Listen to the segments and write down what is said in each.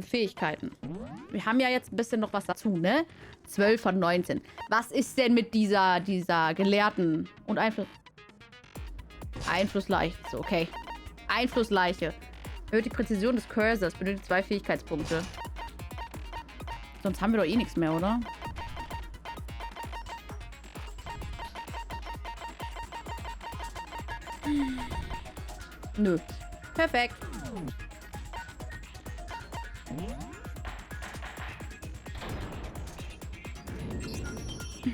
Fähigkeiten. Wir haben ja jetzt ein bisschen noch was dazu, ne? 12 von 19. Was ist denn mit dieser Gelehrten und Einflussleiche? So, okay. Einflussleiche. Erhöht die Präzision des Cursors. Benötigt 2 Fähigkeitspunkte. Sonst haben wir doch eh nichts mehr, oder? Nö. Perfekt.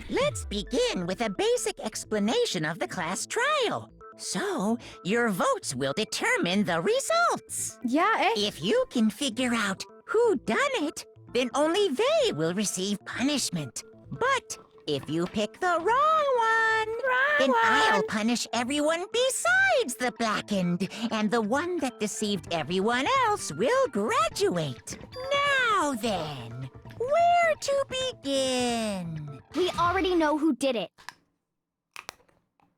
Let's begin with a basic explanation of the class trial. So, your votes will determine the results. Ja, echt? If you can figure out who done it, then only they will receive punishment. But if you pick the wrong one, then I'll punish everyone besides the blackened, and the one that deceived everyone else will graduate. Now then, where to begin? We already know who did it.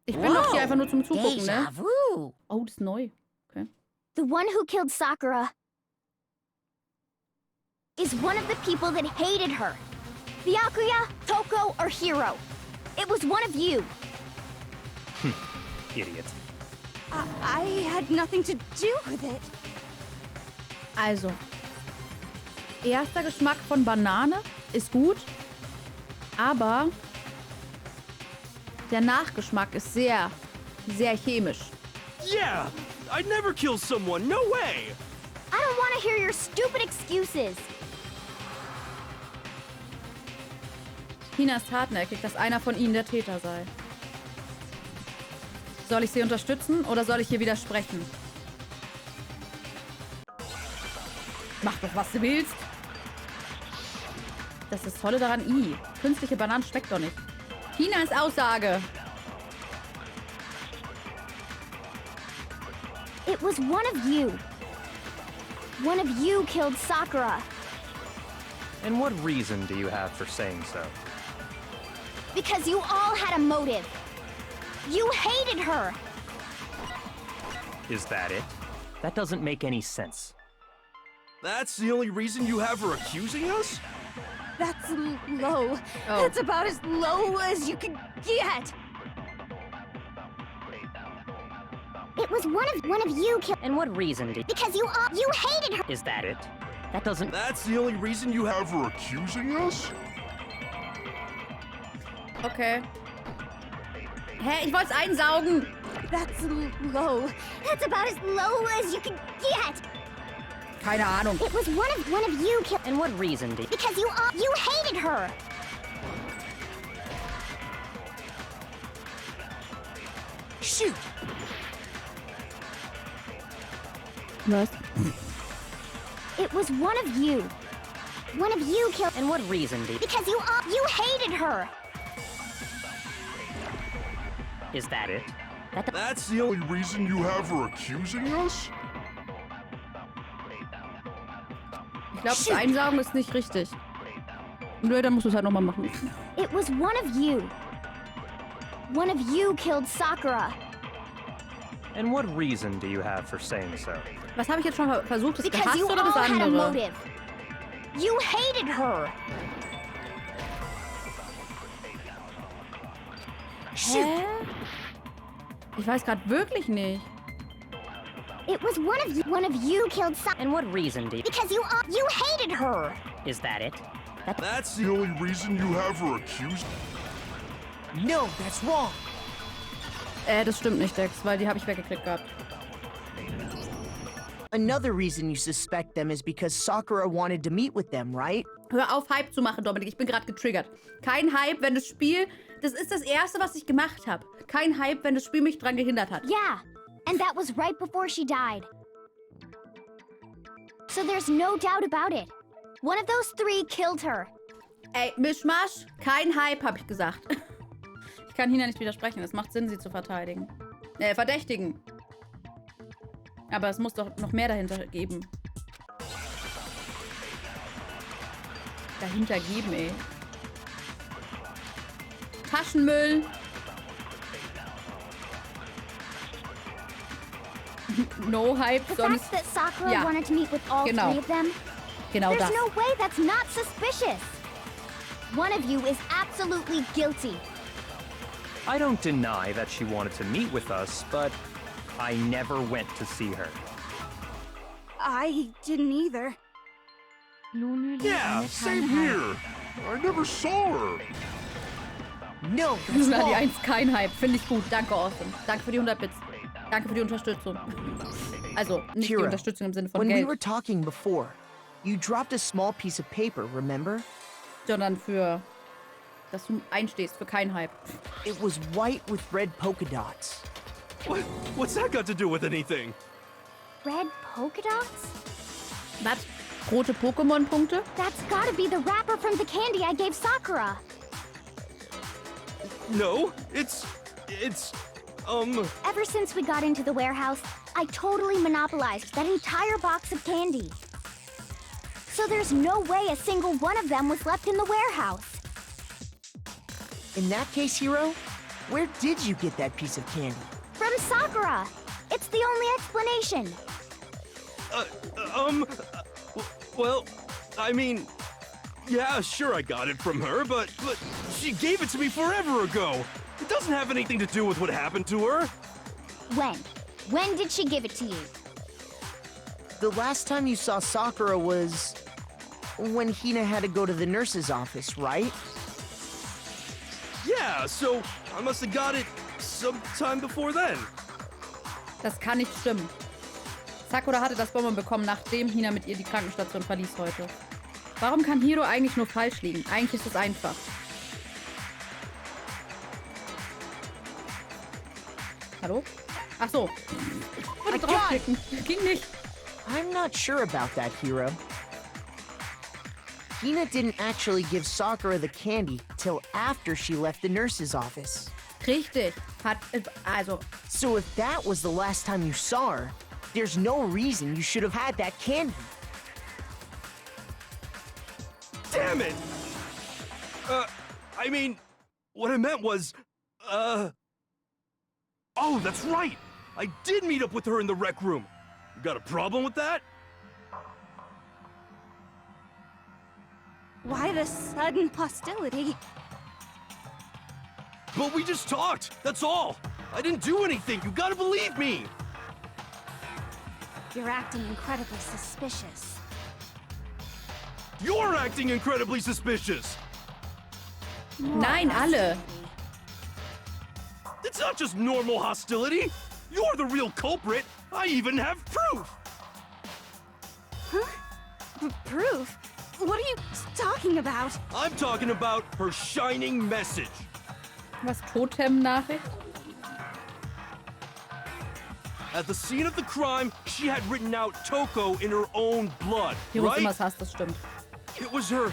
Ich bin doch hier einfach nur zum Zugucken, ne? Deja vu. Oh, das ist neu. Okay. The one who killed Sakura is one of the people that hated her. Byakuya, Toko, or Hiro. It was one of you. Idiot. I had nothing to do with it. Also. Erster Geschmack von Banane ist gut. Aber der Nachgeschmack ist sehr, sehr chemisch. Yeah! I'd never kill someone, no way! I don't want to hear your stupid excuses. Hina ist hartnäckig, dass einer von ihnen der Täter sei. Soll ich sie unterstützen oder soll ich hier widersprechen? Mach doch, was du willst. Das ist das Tolle daran. Künstliche Bananen schmeckt doch nicht. Hinas Aussage. It was one of you. One of you killed Sakura. And what reason do you have for saying so? Because you all had a motive. You hated her. Is that it? That doesn't make any sense. That's the only reason you have her accusing us? That's low. Oh. That's about as low as you can get. It was one of you killed. And what reason did... Because you hated her. Is that it? That doesn't... That's the only reason you have her accusing us? Okay. Hä, ich wollte es einsaugen. That's low. That's about as low as you can get. Keine Ahnung. It was one of you killed. And what reason did... Because you hated her. Shoot! Was? It was one of you. One of you killed. And what reason did... Because you hated her. Is that it? That's the only reason you have her accusing us? Ich glaube, das Einsaugen ist nicht richtig. Nö, dann musst du es halt nochmal machen. It was one of you. One of you killed Sakura. And what reason do you have for saying so? Was habe ich jetzt schon versucht? Das Because gehasst you oder all das had a andere? motive. You hated her. Hä? Ich weiß gerade wirklich nicht. It was one of you killed Sakura. And what reason did... Because you hated her. Is that it? That's the only reason you have her accused? No, that's wrong. Das stimmt nicht, Dex, weil die habe ich weggeklickt gehabt. Another reason you suspect them is because Sakura wanted to meet with them, right? Hör auf, Hype zu machen, Dominik. Ich bin gerade getriggert. Kein Hype, wenn das Spiel... Das ist das Erste, was ich gemacht habe. Kein Hype, wenn das Spiel mich dran gehindert hat. Yeah, and that was right before she died. So there's no doubt about it. One of those three killed her. Ey, Mischmasch, kein Hype, habe ich gesagt. Ich kann Hina nicht widersprechen. Es macht Sinn, sie zu verteidigen. Verdächtigen. Aber es muss doch noch mehr dahinter geben. Dahinter geben, ey. Taschenmüll. No Hype, The sonst... fact that Sakura Ja, wanted to meet with all genau. three of them, Genau There's das. no way that's not suspicious. One of you is absolutely guilty. I don't deny that she wanted to meet with us, but I never went to see her. I didn't either. Yeah, same here. I never saw her. No, that's Luna, die wrong. 1, kein Hype. Finde ich gut. Danke, Austin. Danke für die 100 Bits. Danke für die Unterstützung. Also, nicht die Kira, Unterstützung im Sinne von when we Geld, were talking before, you dropped a small piece of paper, remember? sondern für, dass du einstehst für kein Hype. It was white with red polka dots. What's that got to do with anything? Red polka dots? Was? Rote Pokémon-Punkte? That's gotta be the wrapper from the candy I gave Sakura. No, it's, Ever since we got into the warehouse, I totally monopolized that entire box of candy. So there's no way a single one of them was left in the warehouse. In that case, Hiro, where did you get that piece of candy? From Sakura. It's the only explanation. well, I mean, yeah, sure I got it from her, but she gave it to me forever ago. It doesn't have anything to do with what happened to her. When? When did she give it to you? The last time you saw Sakura was when Hina had to go to the nurse's office, right? Yeah, so I must have got it sometime before then. Das kann nicht stimmen. Sakura hatte das Bonbon bekommen, nachdem Hina mit ihr die Krankenstation verließ heute. Warum kann Hiro eigentlich nur falsch liegen? Eigentlich ist es einfach. Hallo? Ach so. Ich wollte draufklicken. Ging nicht. I'm not sure about that, Hiro. Hina didn't actually give Sakura the candy till after she left the nurse's office. Richtig. Also, So if that was the last time you saw her, there's no reason you should have had that candy. Damn it! I mean, what I meant was, oh, that's right! I did meet up with her in the rec room. You got a problem with that? Why the sudden hostility? But we just talked, that's all! I didn't do anything, you gotta believe me! You're acting incredibly suspicious. You're acting incredibly suspicious! nein, alle. It's not just normal hostility! You're the real culprit! I even have proof! Proof? What are you talking about? I'm talking about her shining message. Was? Totem-Nachricht? At the scene of the crime, she had written out Toko in her own blood, Hiro right? immer hasst, das stimmt. It was her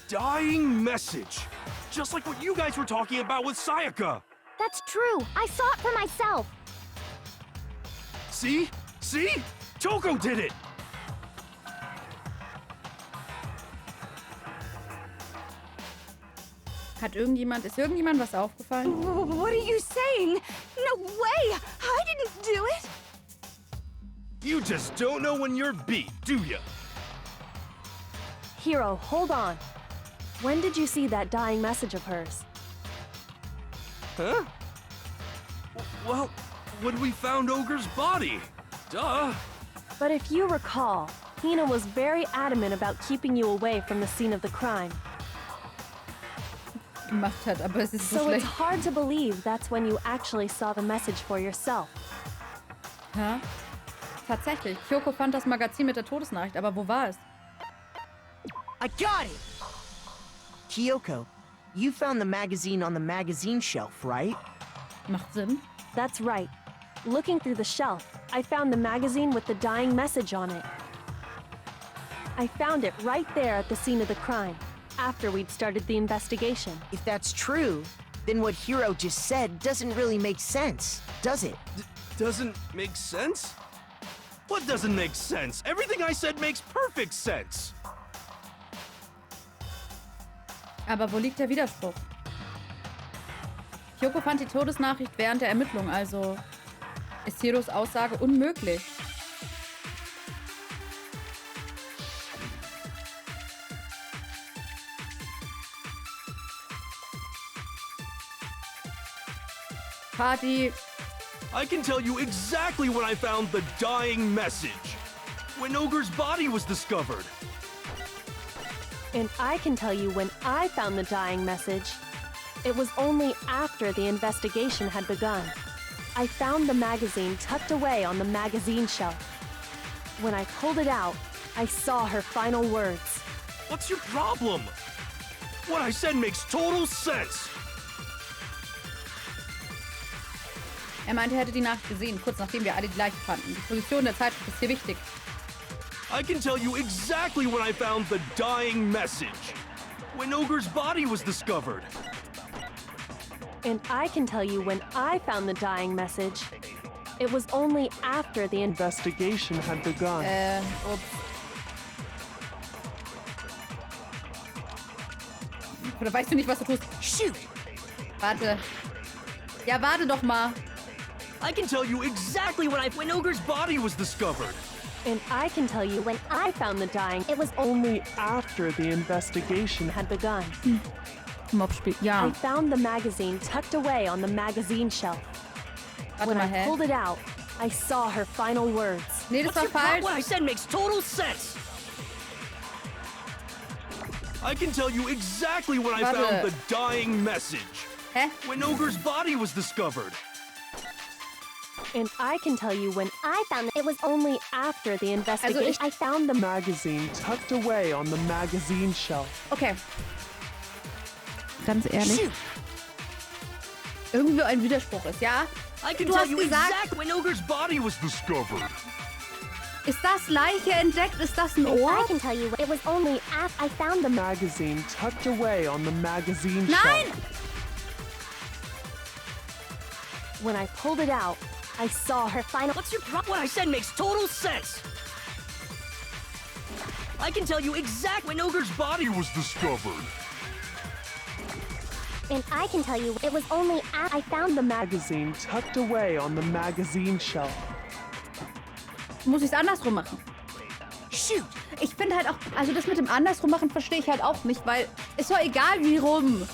dying message. Just like what you guys were talking about with Sayaka. That's true. I saw it for myself. See? See? Toko did it! Ist irgendjemand was aufgefallen? What are you saying? No way! I didn't do it! You just don't know when you're beat, do ya? Hiro, hold on. When did you see that dying message of hers? Huh? Well, when we found Ogre's body. Duh. But if you recall, Hina was very adamant about keeping you away from the scene of the crime. Gemacht hat, aber es ist so So it's schlecht. hard to believe that's when you actually saw the message for yourself. Ja? Tatsächlich. Kyoko fand das Magazin mit der Todesnachricht, aber wo war es? I got it! Kyoko, you found the magazine on the magazine shelf, right? Macht Sinn. That's right. Looking through the shelf, I found the magazine with the dying message on it. I found it right there at the scene of the crime, after we'd started the investigation. If that's true, then what Hiro just said doesn't really make sense, does it? Doesn't make sense? What doesn't make sense? Everything I said makes perfect sense. Aber wo liegt der Widerspruch? Kyoko fand die Todesnachricht während der Ermittlung, also ist Hiros Aussage unmöglich. Party. I can tell you exactly when I found the dying message. When Ogre's body was discovered. And I can tell you when I found the dying message. It was only after the investigation had begun. I found the magazine tucked away on the magazine shelf. When I pulled it out, I saw her final words. What's your problem? What I said makes total sense. Meinte, er hätte die Nachricht gesehen, kurz nachdem wir alle die Leiche fanden. Die Position der Zeitschrift ist hier wichtig. I can tell you exactly when I found the dying message. When Ogre's body was discovered. And I can tell you when I found the dying message. It was only after the investigation had begun. Ups. Oder weißt du nicht, was du tust? Shoot! Warte. Ja, warte doch mal. I can tell you exactly when Ogre's body was discovered. And I can tell you when I found the dying, it was only after the investigation had begun. Mobspiel, ja. I found the magazine tucked away on the magazine shelf. Warte When mal, I hä? pulled it out, I saw her final words. Nee, das war falsch. What I said makes total sense. I can tell you exactly when I Warte. found the dying message. Hä? When Ogre's body was discovered. And I can tell you when I found it was only after the investigation. I found the Magazine tucked away on the magazine shelf. Okay. Ganz ehrlich. Shoot! Irgendwie ein Widerspruch ist, ja? I can Du tell hast you gesagt- exactly when Ogre's body was discovered. Ist das Leiche entdeckt? Ist das ein And I Ohr? can tell you it was only after I found the Magazine tucked away on the magazine Nein! shelf. when I pulled it out, I saw her final. What's your What I said makes total sense. I can tell you exactly When Ogre's body was discovered. And I can tell you it was only after I found the Magazine tucked away on the magazine shelf. Muss ich es andersrum machen? Shoot! Ich finde halt auch, also das mit dem andersrum machen verstehe ich halt auch nicht, weil ist doch egal wie rum.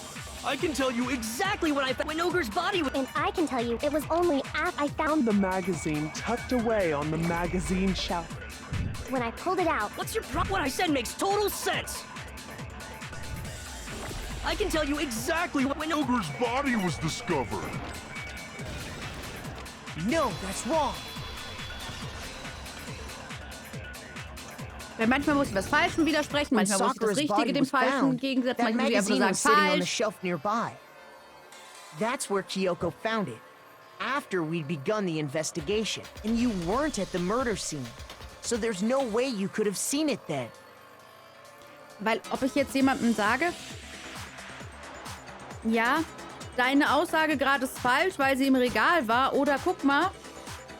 I can tell you exactly when Ogre's body was. And I can tell you it was only after I found The magazine tucked away on the magazine shelf. when I pulled it out. What's your What I said makes total sense. I can tell you exactly when Ogre's body was discovered. No, that's wrong. Weil manchmal muss ich was Falschem widersprechen, When manchmal muss ich das Sakura's Richtige body dem was Falschen found, entgegensetzen, that manchmal muss ich einfach magazine nur was sagen sitting on the falsch. shelf nearby. That's where Kyoko found it, after we'd begun the investigation, and you weren't at the murder scene. So there's no way you could have seen it then. Weil ob ich jetzt jemandem sage, ja, deine Aussage gerade ist falsch, weil sie im Regal war, oder guck mal,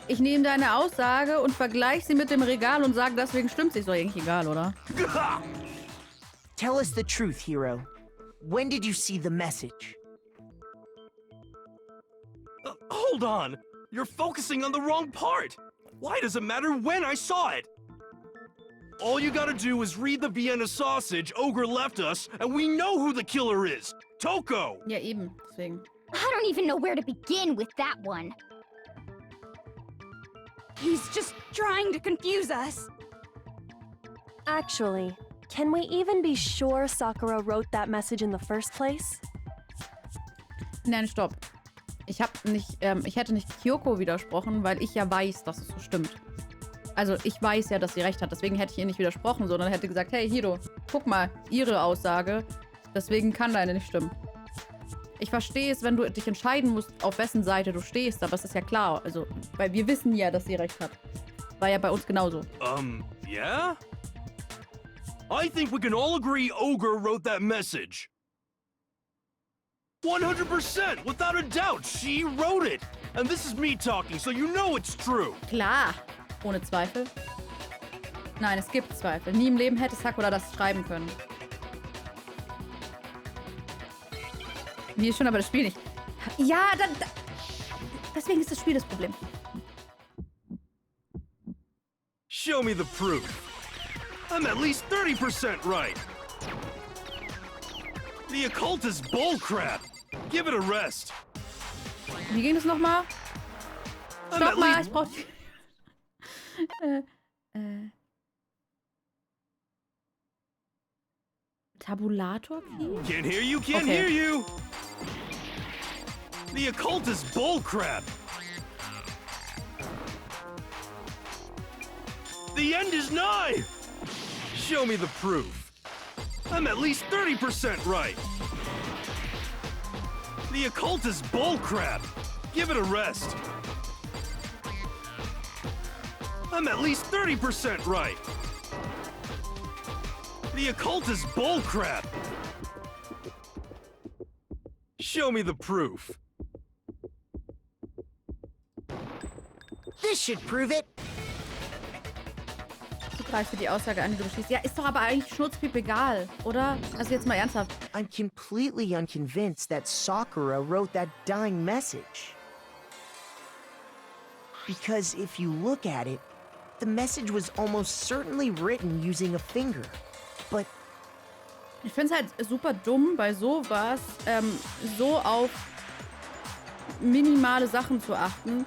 ich nehme deine Aussage und vergleiche sie mit dem Regal und sage, deswegen stimmt sie, ist doch eigentlich egal, oder? Tell us the truth, Hiro. When did you see the message? Hold on. You're focusing on the wrong part. Why does it matter when I saw it? All you gotta do is read the Vienna sausage Ogre left us, and we know who the killer is. Toko! Ja, eben, deswegen. I don't even know where to begin with that one. He's just trying to confuse us. Actually, can we even be sure Sakura wrote that message in the first place? Nein, stopp. Ich hätte nicht Kyoko widersprochen, weil ich ja weiß, dass es so stimmt. Also ich weiß ja, dass sie recht hat, deswegen hätte ich ihr nicht widersprochen, sondern hätte gesagt, hey Hiro, guck mal, ihre Aussage, deswegen kann deine nicht stimmen. Ich verstehe es, wenn du dich entscheiden musst, auf wessen Seite du stehst, aber es ist ja klar, also, weil wir wissen ja, dass sie recht hat. War ja bei uns genauso. Yeah? I think we can all agree Ogre wrote that message. 100%, without a doubt, she wrote it. And this is me talking, so you know it's true. Klar, ohne Zweifel. Nein, es gibt Zweifel. Nie im Leben hätte Sakura das schreiben können. Mir ist schon aber das Spiel nicht. Ja, deswegen ist das Spiel das Problem. Show me the proof. I'm at least 30% right. The occult is bullcrap. Give it a rest. Wie ging das nochmal? Stopp mal, ich brauch die... Tabulator Key? Can't hear you, can't hear you! The occult is bullcrap! The end is nigh! Show me the proof. I'm at least 30% right. The occult is bullcrap. Give it a rest. I'm at least 30% right. The occult is bullcrap. Show me the proof. This should prove it. Zugreif für die Aussage an, die du beschließt. Ja, ist doch aber eigentlich schnurzpiep egal, oder? Also jetzt mal ernsthaft. I'm completely unconvinced that Sakura wrote that dying message. Because if you look at it, the message was almost certainly written using a finger. But ich finde es halt super dumm, bei sowas so auf minimale Sachen zu achten.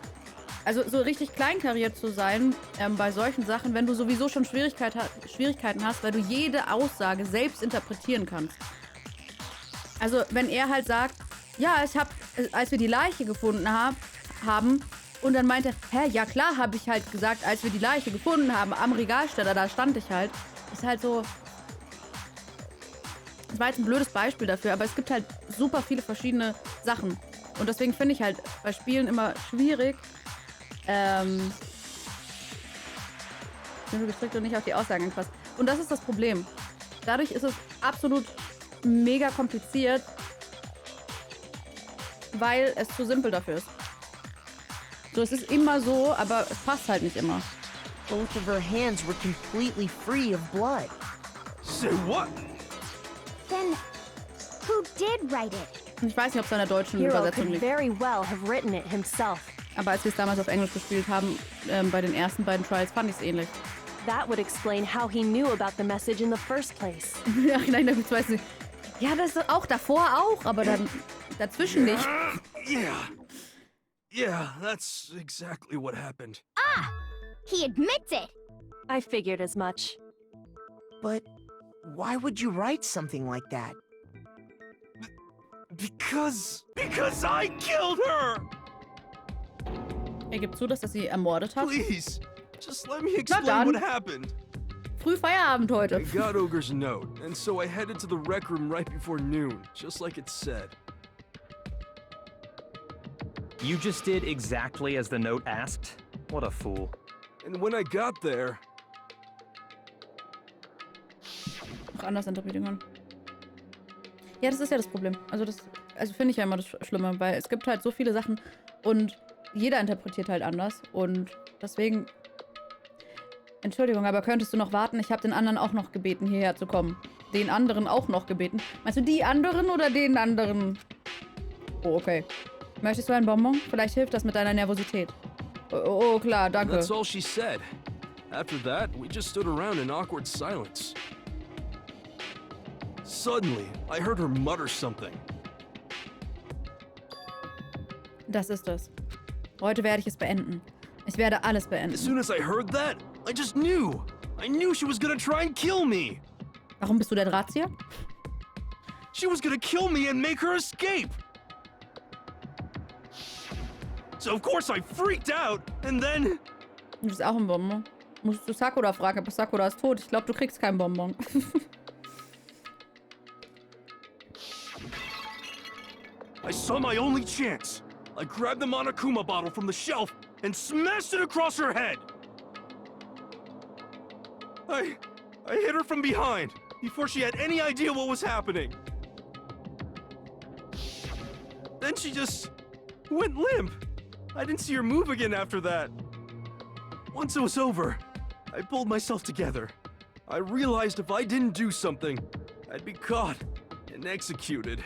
Also so richtig kleinkariert zu sein bei solchen Sachen, wenn du sowieso schon Schwierigkeiten hast, weil du jede Aussage selbst interpretieren kannst. Also wenn er halt sagt, ja, ich habe, als wir die Leiche gefunden haben, und dann meinte er, hä, ja klar, habe ich halt gesagt, als wir die Leiche gefunden haben, am Regalsteller, da stand ich halt. Ist halt so... Das war jetzt ein blödes Beispiel dafür, aber es gibt halt super viele verschiedene Sachen. Und deswegen finde ich halt bei Spielen immer schwierig, sind du gestrickt und nicht auf die Aussagen angepasst. Und das ist das Problem. Dadurch ist es absolut mega kompliziert, weil es zu simpel dafür ist. So, es ist immer so, aber es passt halt nicht immer. both of her hands were completely free of blood. Say what? Then, who did write it? Ich weiß nicht, ob es in der deutschen Hero Übersetzung could liegt. very well have written it himself. Aber als wir es damals auf Englisch gespielt haben, bei den ersten beiden Trials, fand ich es ähnlich. That would explain how he knew about the message in the first place. Ja, nein, damit weiß ich. Ja, das ist auch davor auch, aber dann dazwischen nicht. Yeah, that's exactly what happened. Ah! He admits it! I figured as much. But why would you write something like that? Because I killed her! Er gibt zu, dass er sie ermordet hat. Please, just let me explain dann. what happened. Früh Feierabend heute. I got Ogre's note, and so I headed to the rec room right before noon, just like it said. You just did exactly as the note asked? What a fool. And when I got there... Auch anders interpretieren können. Ja, das ist ja das Problem. Also finde ich ja immer das Schlimme, weil es gibt halt so viele Sachen und jeder interpretiert halt anders und deswegen... Entschuldigung, aber könntest du noch warten? Ich habe den anderen auch noch gebeten, hierher zu kommen. Den anderen auch noch gebeten. Meinst du die anderen oder den anderen? Oh, okay. Möchtest du ein Bonbon? Vielleicht hilft das mit deiner Nervosität. Oh, klar, danke. That's all she said. After that, we just stood around in awkward silence. Suddenly, I heard her mutter something. Das ist es. Heute werde ich es beenden. Ich werde alles beenden. As soon as I heard that, I just knew. I knew she was gonna try and kill me. Warum bist du der Drahtzieher? She was gonna kill me and make her escape. So of course I freaked out, and then... Du bist auch ein Bonbon. Musst du Sakura fragen, aber Sakura ist tot. Ich glaube, du kriegst keinen Bonbon. I saw my only chance. I grabbed the Monokuma bottle from the shelf and smashed it across her head. I hit her from behind before she had any idea what was happening. Then she just went limp. I didn't see her move again after that. Once it was over, I pulled myself together. I realized if I didn't do something, I'd be caught and executed.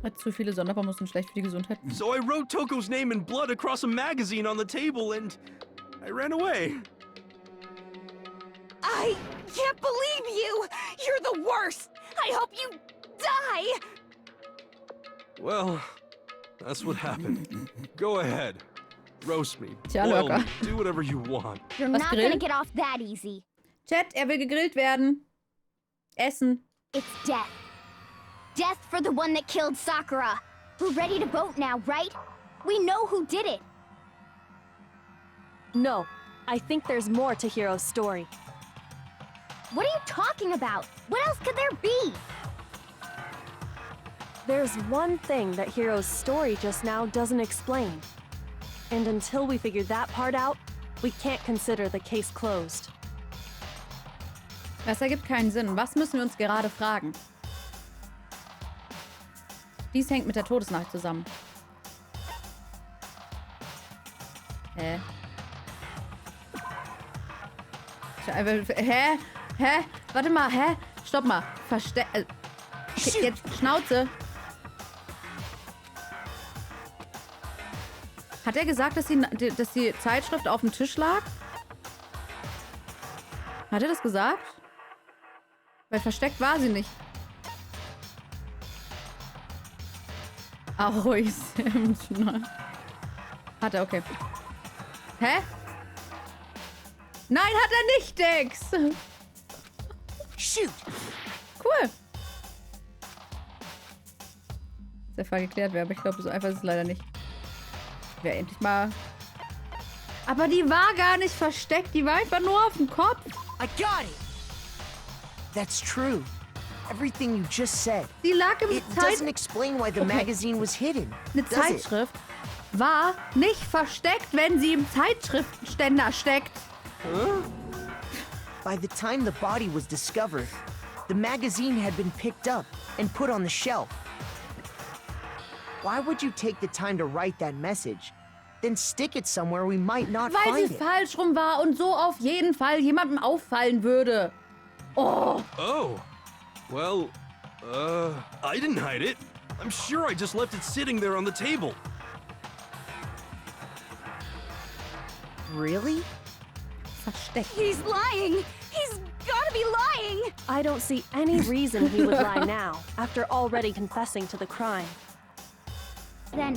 Hat zu viele Sonderformen sind schlecht für die Gesundheit. So I wrote Toko's name in blood across a magazine on the table and I ran away. I can't believe you! You're the worst! I hope you die! Well, That's what happened. Go ahead. Roast me. Tja, Boil locker. me. Do whatever you want. You're Was not gonna grillen? get off that easy. Chat, will gegrillt werden. Essen. It's death. Death for the one that killed Sakura. We're ready to vote now, right? We know who did it. No, I think there's more to Hiro's story. What are you talking about? What else could there be? There's one thing that Hiro's story just now doesn't explain. And until we figure that part out, we can't consider the case closed. Das ergibt keinen Sinn. Was müssen wir uns gerade fragen? Dies hängt mit der Todesnacht zusammen. Hä? Hä? Hä? Warte mal, hä? Stopp mal. Okay, jetzt Schnauze. Hat er gesagt, dass die Zeitschrift auf dem Tisch lag? Hat er das gesagt? Weil versteckt war sie nicht. Ahoi, Sam. Hat er, okay. Hä? Nein, hat er nicht, Dex! Shoot! Cool. Dass der Fall geklärt wäre, aber ich glaube, so einfach ist es leider nicht. Wäre endlich mal... Aber die war gar nicht versteckt, die war einfach nur auf dem Kopf. I got it! That's true. Everything you just said. Die lag im It doesn't explain why the magazine was hidden. Eine does it? Zeitschrift war nicht versteckt, wenn sie im Zeitschriftenständer steckt. By the time the body was discovered, the magazine had been picked up and put on the shelf. Why would you take the time to write that message, then stick it somewhere we might not Weil find sie it? falsch rum war und so auf jeden Fall jemandem auffallen würde. Oh. Oh. Well, I didn't hide it. I'm sure I just left it sitting there on the table. Really? Versteckt. He's lying! He's gotta be lying! I don't see any reason he would lie now, after already confessing to the crime. Then,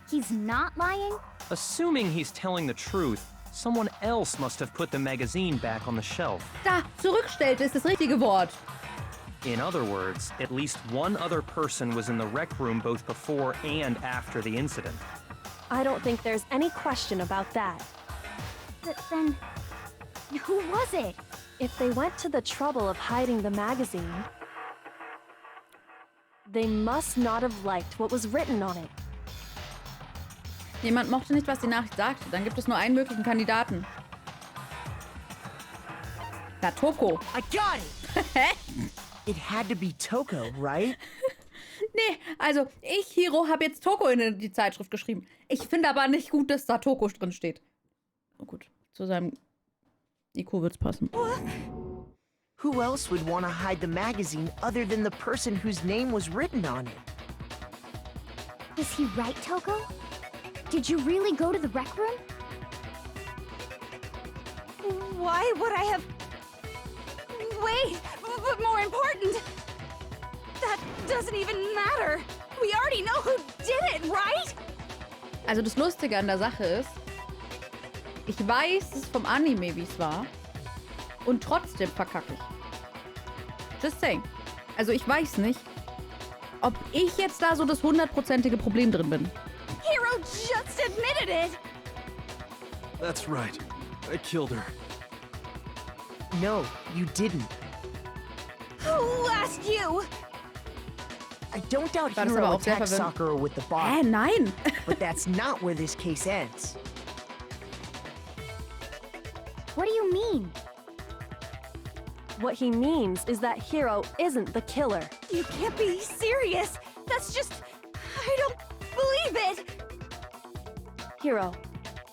he's not lying? Assuming he's telling the truth, someone else must have put the magazine back on the shelf. Da, zurückstellte ist das richtige Wort. In other words, at least one other person was in the rec room both before and after the incident. I don't think there's any question about that. But then, who was it? If they went to the trouble of hiding the magazine, they must not have liked what was written on it. Jemand mochte nicht, was die Nachricht sagte. Dann gibt es nur einen möglichen Kandidaten. Na, Toko. I got it! Hä? It had to be Toko, right? Nee, also ich, Hiro, habe jetzt Toko in die Zeitschrift geschrieben. Ich finde aber nicht gut, dass da Toko drin steht. Oh gut, zu seinem IQ wird's passen. Who else would want to hide the magazine other than the person whose name was written on it? Is he right, Toko? Did you really go to the rec room? Why would I have... Wait, but more important... That doesn't even matter. We already know who did it, right? Also das Lustige an der Sache ist, ich weiß es vom Anime, wie es war. Und trotzdem verkacke ich. Just saying. Also ich weiß nicht, ob ich jetzt da so das 100%ige Problem drin bin. Hiro just admitted it! That's right. I killed her. No, you didn't. Who asked you? I don't doubt War das Hiro aber auch sehr attacked verwirrend. Sakura with the body, Nein! but that's not where this case ends. What do you mean? What he means is that Hiro isn't the killer. You can't be serious. That's just... I don't believe it. Hiro,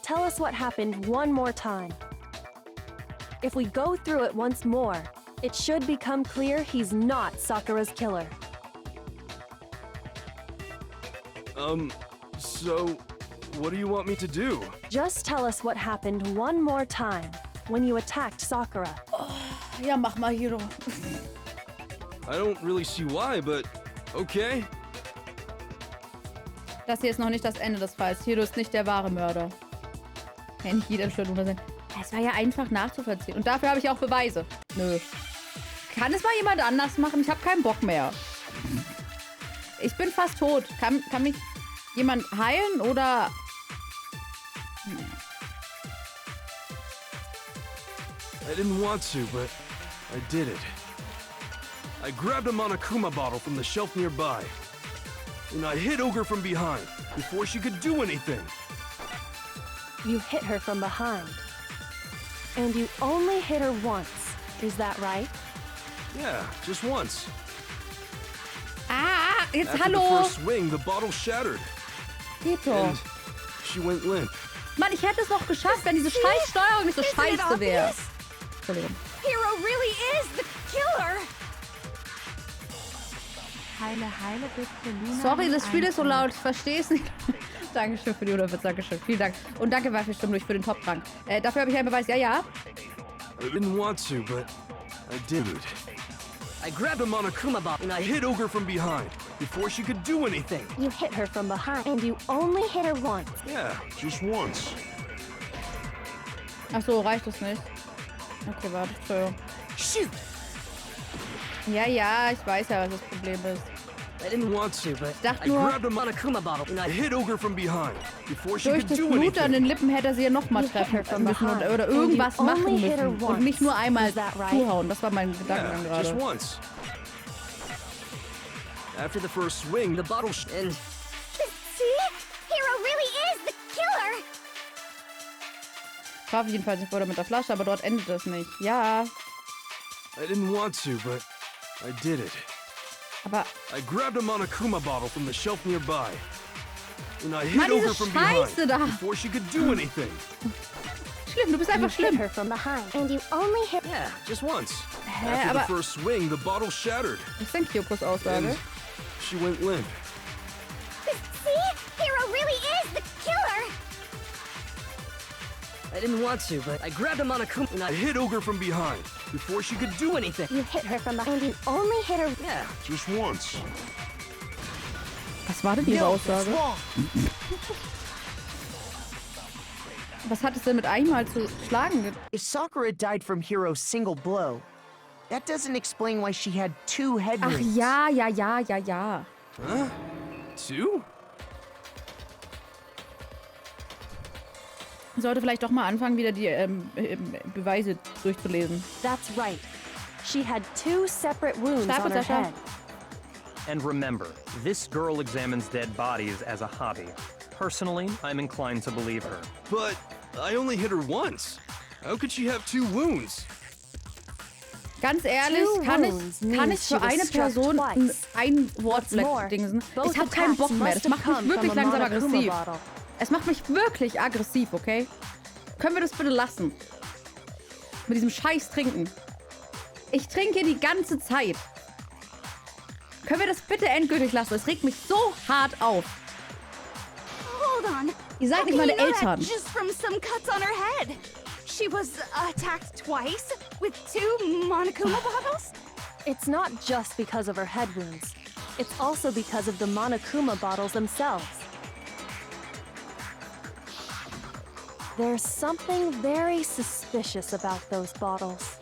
tell us what happened one more time. If we go through it once more, it should become clear he's not Sakura's killer. So, what do you want me to do? Just tell us what happened one more time when you attacked Sakura. Ja, mach mal, Hiro. I don't really see why, but okay. Das hier ist noch nicht das Ende des Falls. Hiro ist nicht der wahre Mörder. Kann nicht jeder schon sein. Es war ja einfach nachzuvollziehen. Und dafür habe ich auch Beweise. Nö. Kann es mal jemand anders machen? Ich habe keinen Bock mehr. Ich bin fast tot. Kann mich jemand heilen oder... I didn't want to, but I did it. I grabbed a Monokuma bottle from the shelf nearby, and I hit Ogre from behind before she could do anything. You hit her from behind. And you only hit her once. Is that right? Yeah, just once. Ah, jetzt After hallo. the first swing, the bottle shattered, Geht doch. and she went limp. Mann, ich hätte es noch geschafft, wenn diese scheiß Steuerung nicht so scheiße wäre. Entschuldigung. Hero really is the killer! Heile, bitte, Luna. Sorry, das Spiel ist so laut, ich verstehe es nicht. Dankeschön für die 100 Dankeschön, vielen Dank. Und danke, Waffelsturm durch für den Top-Rang. Dafür habe ich einen Beweis, ja, ja. I didn't want to, but I did it. I grabbed a Monokuma bottle and I Hit Ogre from behind before she could do anything. You hit her from behind. And you only hit her once. Yeah, just once. Ach so, reicht das nicht? Okay, warte, Entschuldigung. Shoot! Ja, ja, ich weiß ja, was das Problem ist. I didn't want to, but dachte I nur- grabbed a Monokuma bottle and I Hit Ogre from behind before she Durch could das do Blut an anything. den Lippen hätte er sie ja nochmal You hit treffen her from müssen behind. oder And you irgendwas machen only hit her müssen. Und once. nicht nur einmal Is that right? zuhauen. Das war mein Gedankengang Yeah, just gerade. once. After the first swing, the bottle and See? Hero really is the killer! Traf jedenfalls nicht wurde mit der Flasche, aber dort endet es nicht. Ja, I didn't want to, but I did it. aber I grabbed a Monokuma bottle from the shelf nearby, and I hit Mann, diese Ogre from Scheiße behind da. before she could do anything. schlimm, du bist You einfach hit schlimm. her from behind. And you only hit... Yeah, just once. Hä, After aber the first swing, the bottle shattered, was ist denn Kyokos Aussage? and she went limp. See? Hero really is the killer! I didn't want to, but I grabbed a Monokuma and I I hit Ogre from behind before she could do anything. You hit her from behind. And you only hit her... yeah. Just once. Was war denn ihre No, that's Aussage? wrong. Was hat es denn mit einmal zu schlagen? If Sakura died from Hiro's single blow, that doesn't explain why she had two head Ach wounds. ja, ja, ja, ja, ja. Huh? Two? Sollte vielleicht doch mal anfangen, wieder die Beweise durchzulesen. That's right. She had two separate wounds Stop on it, her Sasha. head. And remember, this girl examines dead bodies as a hobby. Personally, I'm inclined to believe her. But I only hit her once. How could she have two wounds? Ganz ehrlich, Two kann wounds ich means für she was eine struck Person twice. ein What's more, Wort dingsen? both Ich habe keinen Bock attacks mehr. must Das have macht mich come wirklich from a langsam Monokuma aggressiv. bottle. Es macht mich wirklich aggressiv, okay? Können wir das bitte lassen? Mit diesem Scheiß trinken. Ich trinke die ganze Zeit. Können wir das bitte endgültig lassen? Es regt mich so hart auf. Hold on. Ihr seid How nicht can meine you know that Eltern. just from some cuts on her head. She was attacked twice with two Monokuma bottles? It's not just because of her head wounds. It's also because of the Monokuma bottles themselves. There's something very suspicious about those bottles.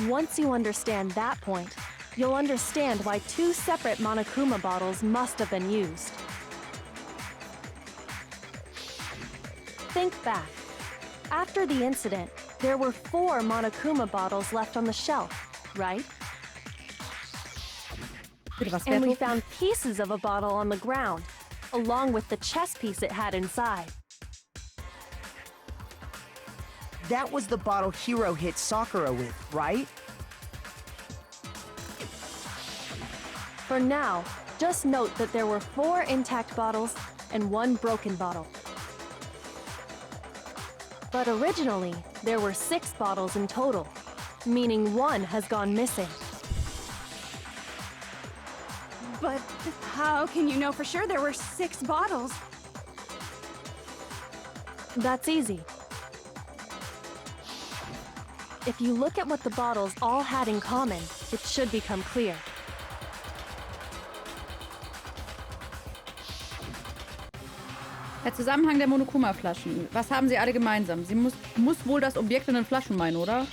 Once you understand that point, you'll understand why two separate Monokuma bottles must have been used. Think back. After the incident, there were 4 Monokuma bottles left on the shelf, right? Bitte was, And we Berto? found pieces of a bottle on the ground, along with the chess piece it had inside. That was the bottle Hiro hit Sakura with, right? For now, just note that there were 4 intact bottles and 1 broken bottle. But originally, there were 6 bottles in total, meaning 1 has gone missing. But how can you know for sure there were 6 bottles? That's easy. If you look at what the bottles all had in common, it should become clear. Der Zusammenhang der Monokuma-Flaschen. Was haben sie alle gemeinsam? Sie muss wohl das Objekt in den Flaschen meinen, oder?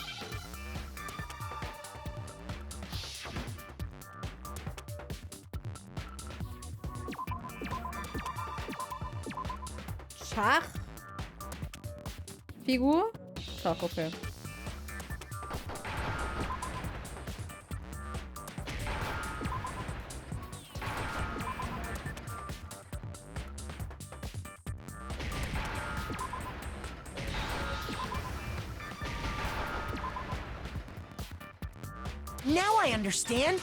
Schach? Figur? Schach, okay. Now I understand.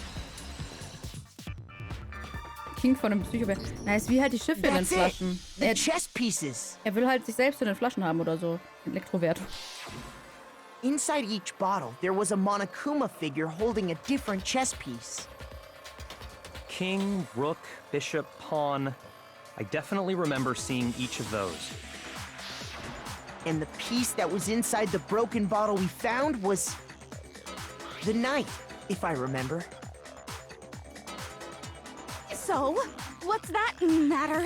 King von dem Psycho. Na, ist wie halt die Schiffe in den That's it. Flaschen. The chess pieces. Er will halt sich selbst in den Flaschen haben oder so. Elektrowert. Inside each bottle, there was a Monokuma figure holding a different chess piece. King, rook, bishop, pawn. I definitely remember seeing each of those. And the piece that was inside the broken bottle we found was the knight, if I remember. So, what's that matter?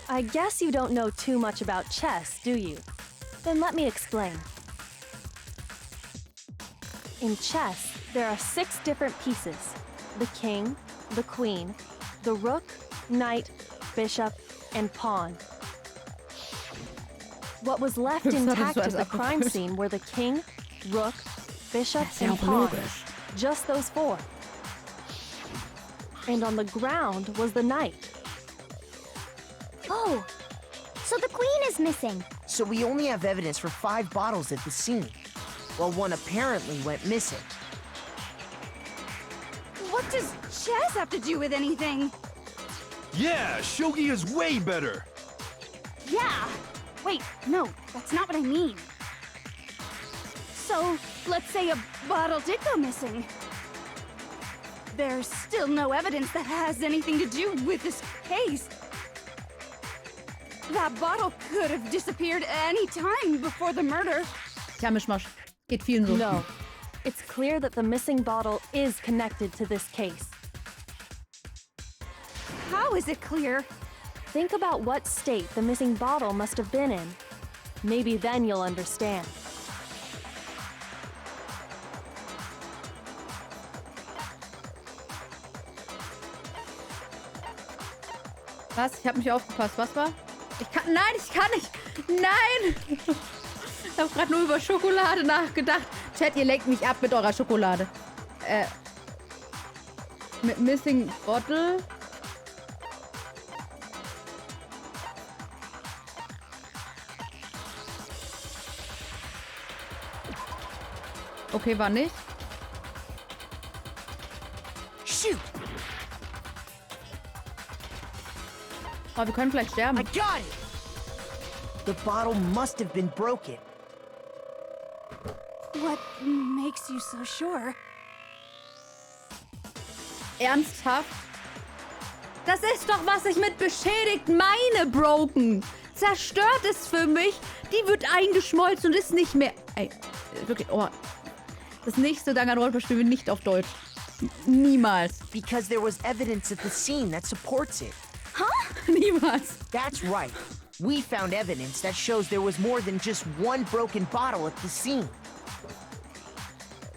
I guess you don't know too much about chess, do you? Then let me explain. In chess, there are 6 different pieces. The king, the queen, the rook, knight, bishop, and pawn. What was left intact of the crime scene were the king, rook, bishop, and pawn. Just those 4. And on the ground was the knight. Oh, so the queen is missing. So we only have evidence for 5 bottles at the scene, while one apparently went missing. What does chess have to do with anything? Yeah, shogi is way better. Yeah. Wait, no, that's not what I mean. So, let's say a bottle did go missing. There's still no evidence that has anything to do with this case. That bottle could have disappeared any time before the murder. Tja, Mischmasch. Geht vielen so. No. It's clear that the missing bottle is connected to this case. How is it clear? Think about what state the missing bottle must have been in. Maybe then you'll understand. Was? Ich hab nicht aufgepasst. Was war? Ich kann nicht. Nein! Ich hab grad nur über Schokolade nachgedacht. Chat, ihr lenkt mich ab mit eurer Schokolade. Mit Missing Bottle. Okay, war nicht. Shoot! Oh, wir können vielleicht sterben. I got it! The bottle must have been broken. What makes you so sure? Ernsthaft? Das ist doch, was ich mit beschädigt meine, broken. Zerstört ist für mich. Die wird eingeschmolzen und ist nicht mehr... Ey, wirklich, oh. Das nächste Danganronpa spielen wir nicht auf Deutsch. Niemals. Because there was evidence at the scene that supports it. Niemals. That's right. We found evidence that shows there was more than just one broken bottle at the scene.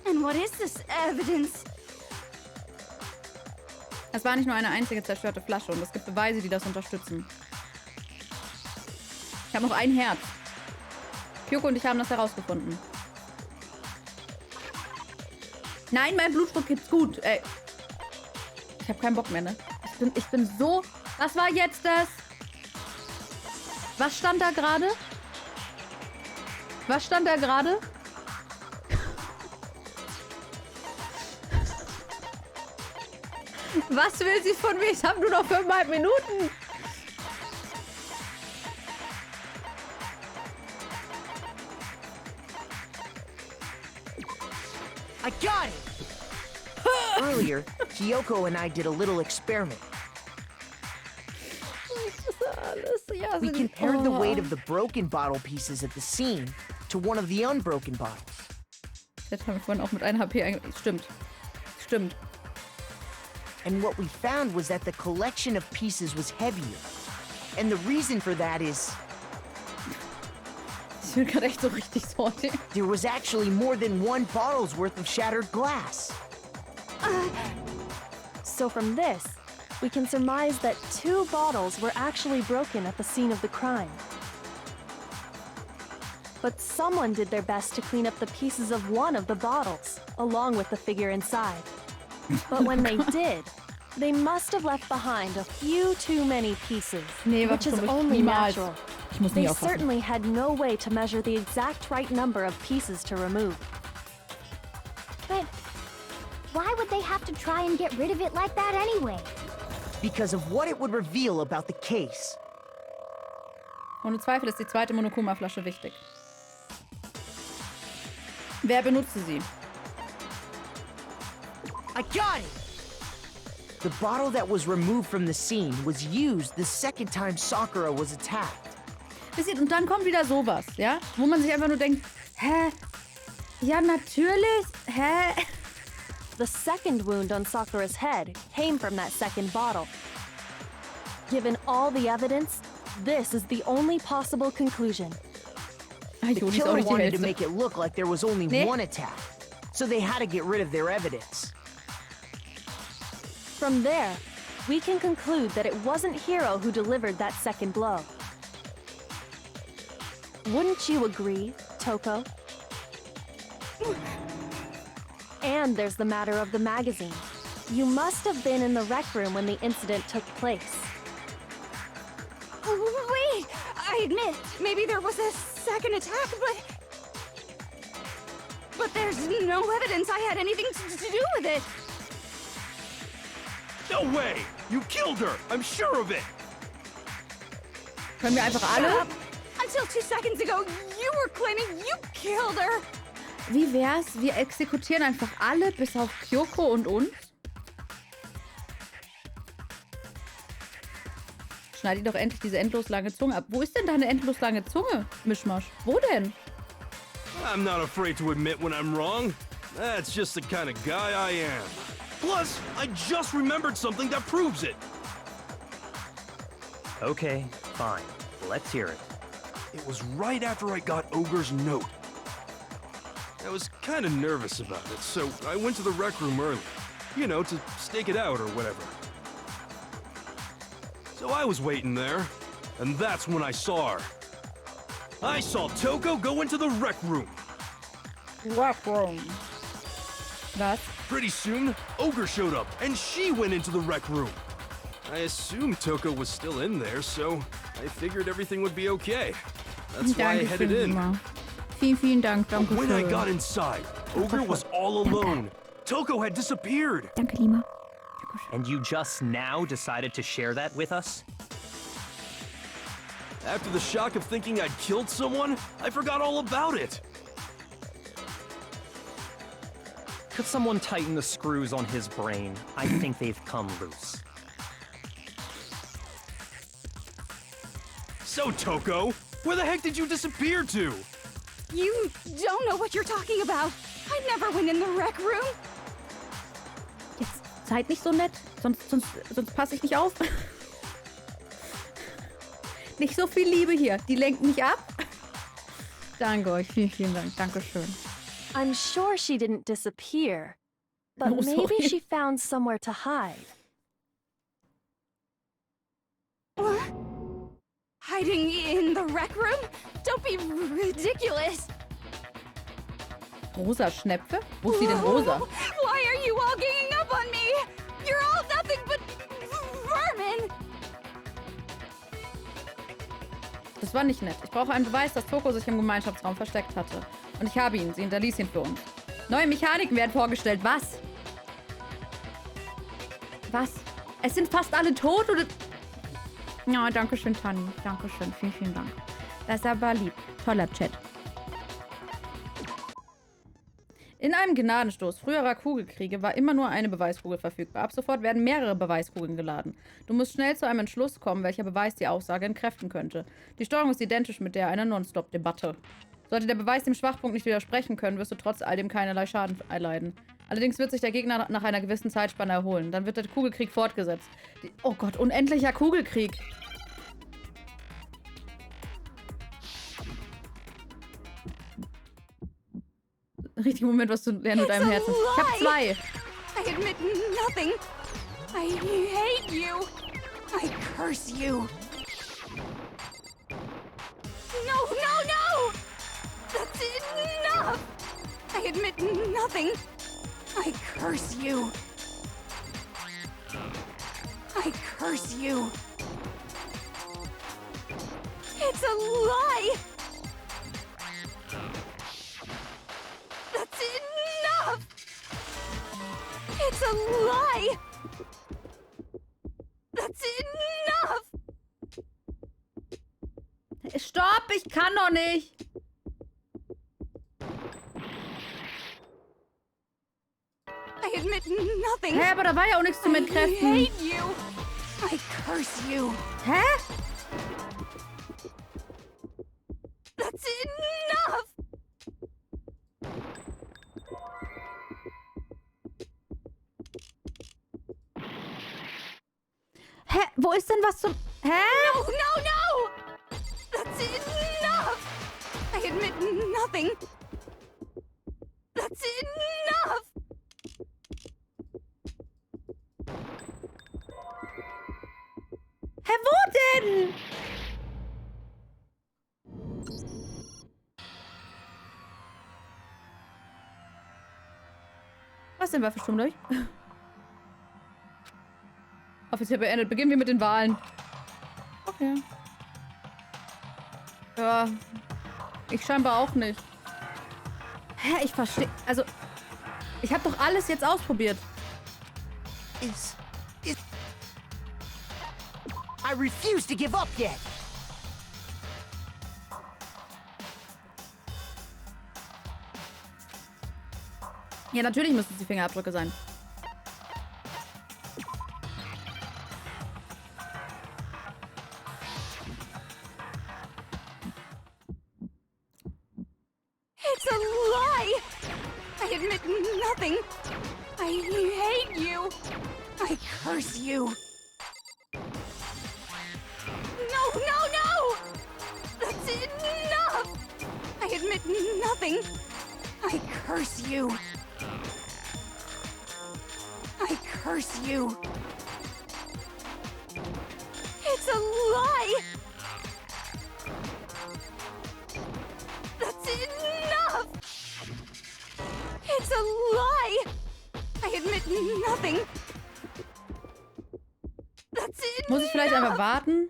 And what is this evidence? Es war nicht nur eine einzige zerstörte Flasche und es gibt Beweise, die das unterstützen. Ich habe noch ein Herz. Kyoko und ich haben das herausgefunden. Nein, mein Blutdruck geht's gut. Ey. Ich habe keinen Bock mehr, ne? Ich bin so... Was war jetzt das? Was stand da gerade? Was stand da gerade? Was will sie von mir? Ich habe nur noch 5,5 Minuten. I got it! Earlier, Kyoko and I did a little experiment. We compared the weight of the broken bottle pieces at the scene to one of the unbroken bottles. Das haben wir vorhin auch mit 1 HP Stimmt. Stimmt. And what we found was that the collection of pieces was heavier. And the reason for that is Ich bin gerade echt so richtig sorry. there was actually more than one bottle's worth of shattered glass. So from this, we can surmise that 2 bottles were actually broken at the scene of the crime. But someone did their best to clean up the pieces of one of the bottles, along with the figure inside. But when they did, they must have left behind a few too many pieces, Nee, which is warte, only niemals. natural. Ich muss They nie aufpassen. certainly had no way to measure the exact right number of pieces to remove. But why would they have to try and get rid of it like that anyway? Because of what it would reveal about the case. Ohne Zweifel ist die zweite Monokuma-Flasche wichtig. Wer benutzte sie? I got it! The bottle that was removed from the scene was used the second time Sakura was attacked. Wisst ihr, und dann kommt wieder sowas, ja? Wo man sich einfach nur denkt, hä? Ja, natürlich. Hä? The second wound on Sakura's head came from that second bottle. Given all the evidence, this is the only possible conclusion. Ah, The Juli ist auch killer nicht die wanted to Hälfte. make it look like there was only Nee. one attack, so they had to get rid of their evidence. From there, we can conclude that it wasn't Hiro who delivered that second blow. Wouldn't you agree, Toko? And there's the matter of the magazine. You must have been in the rec room when the incident took place. Wait! I admit, maybe there was a second attack, but there's no evidence I had anything to do with it. No way! You killed her! I'm sure of it! Können wir einfach Shut alle? up! Until 2 seconds ago, you were claiming you killed her! Wie wär's? Wir exekutieren einfach alle, bis auf Kyoko und uns? Schneid ihr doch endlich diese endlos lange Zunge ab. Wo ist denn deine endlos lange Zunge, Mischmasch? Wo denn? I'm not afraid to admit when I'm wrong. That's just the kind of guy I am. Plus, I just remembered something that proves it. Okay, fine. Let's hear it. It was right after I got Ogre's note. I was kind of nervous about it, so I went to the rec room early. You know, to stake it out or whatever. So I was waiting there, and that's when I saw her. I saw Toko go into the rec room. Rec room. Was? Pretty soon, Ogre showed up, and she went into the rec room. I assumed Toko was still in there, so I figured everything would be okay. That's why I headed in. Vielen Dank, danke When I schön. got inside, Ogre was all alone. Toko had disappeared. Danke, Lima. And you just now decided to share that with us? After the shock of thinking I'd killed someone, I forgot all about it. Could someone tighten the screws on his brain? I think they've come loose. So, Toko, where the heck did you disappear to? You don't know what you're talking about. I never went in the rec room. Jetzt seid nicht so nett, sonst passe ich nicht auf. Nicht so viel Liebe hier. Die lenkt mich ab. Danke euch. Vielen Dank. Dankeschön. I'm sure she didn't disappear, but Oh, maybe sorry. she found somewhere to hide. What? Hiding in the rec room? Don't be ridiculous. Rosa Schnepfe? Wo ist sie denn rosa? Why are you all ganging up on me? You're all nothing but vermin. Das war nicht nett. Ich brauche einen Beweis, dass Toko sich im Gemeinschaftsraum versteckt hatte. Und ich habe ihn. Sie hinterließ ihn für uns. Neue Mechaniken werden vorgestellt. Was? Was? Es sind fast alle tot oder... Ja, danke schön, Tani. Dankeschön. Vielen Dank. Das ist aber lieb. Toller Chat. In einem Gnadenstoß früherer Kugelkriege war immer nur eine Beweiskugel verfügbar. Ab sofort werden mehrere Beweiskugeln geladen. Du musst schnell zu einem Entschluss kommen, welcher Beweis die Aussage entkräften könnte. Die Steuerung ist identisch mit der einer Non-Stop-Debatte. Sollte der Beweis dem Schwachpunkt nicht widersprechen können, wirst du trotz all dem keinerlei Schaden erleiden. Allerdings wird sich der Gegner nach einer gewissen Zeitspanne erholen. Dann wird der Kugelkrieg fortgesetzt. Oh Gott, unendlicher Kugelkrieg. richtige Moment, was zu lernen mit deinem Herzen. Ich hab 2. I admit nothing. I hate you. I curse you. No, no, no! That's enough! I admit nothing. I curse you. I curse you. It's a lie! That's enough! It's a lie! That's enough! Stopp, ich kann doch nicht. I admit nothing. Hä, aber da war ja auch nichts zu I entkräften. hate you. I curse you. Hä? That's enough. Hä? Wo ist denn was zum... Hä? No, no, no! That's enough. I admit nothing. That's enough. Hä, wo denn? Was denn, Waffensturm durch? Offiziell beendet. Beginnen wir mit den Wahlen. Okay. Ja. Ich scheinbar auch nicht. Hä, ich verstehe... Also, ich habe doch alles jetzt ausprobiert. I refuse to give up yet. Ja, natürlich müssen es die Fingerabdrücke sein. It's a lie. I admit nothing. I hate you. I curse you. No, no, no! That's enough! I admit nothing. I curse you. I curse you. It's a lie! That's enough! It's a lie! I admit nothing. That's enough! Muss ich vielleicht einfach warten?